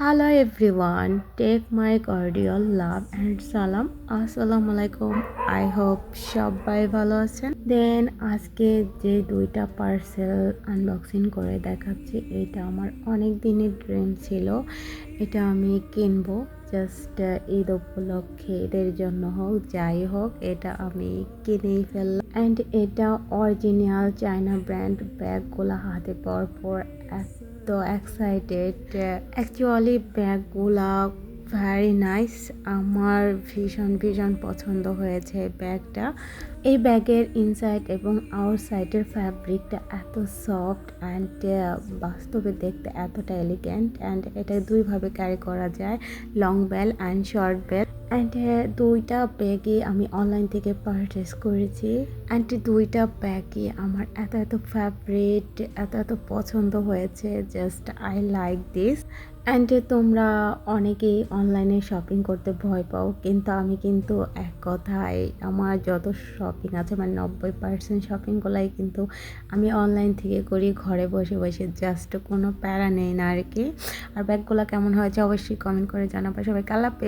Hello everyone, take my cordial love and salam. Assalamu alaikum. I hope সবাই ভালো আছেন। দেন আজকে যে দুইটা পার্সেল আনবক্সিং করে দেখাচ্ছি, এটা আমার অনেক দিনের ড্রিম ছিল। এটা আমি কিনবো জাস্ট ঈদ উপলক্ষে, এদের জন্য হোক যাই হোক, এটা আমি কিনেই ফেললাম। অ্যান্ড এটা অরিজিনাল চায়না ব্র্যান্ড ব্যাগগুলো হাতে পাওয়ার পর তো এক্সাইটেড। অ্যাকচুয়ালি ব্যাগগুলা ভেরি নাইস, আমার ভীষণ পছন্দ হয়েছে ব্যাগটা। এই ব্যাগের ইনসাইড এবং আউটসাইডের ফ্যাব্রিকটা এত সফট অ্যান্ড বাস্তবে দেখতে এতটা এলিগেন্ট। অ্যান্ড এটা দুইভাবে ক্যারি করা যায়, long bell and short bell. And দুইটা ব্যাগই আমি অনলাইন থেকে পারচেস করেছি। অ্যান্ড দুইটা ব্যাগই আমার এত ফেভারিট, এত পছন্দ হয়েছে। Just I like this. And তোমরা অনেকেই অনলাইনে শপিং করতে ভয় পাও, কিন্তু আমি কিন্তু এক কথায় আমার যত শপিং আছে মানে 90% শপিংগুলাই কিন্তু আমি অনলাইন থেকে করি, ঘরে বসে বসে, জাস্ট কোনো প্যারা নেই না আর কি। আর ব্যাগগুলো কেমন হয়েছে অবশ্যই কমেন্ট করে জানাবো। সবাই আল্লাহ হাফেজ।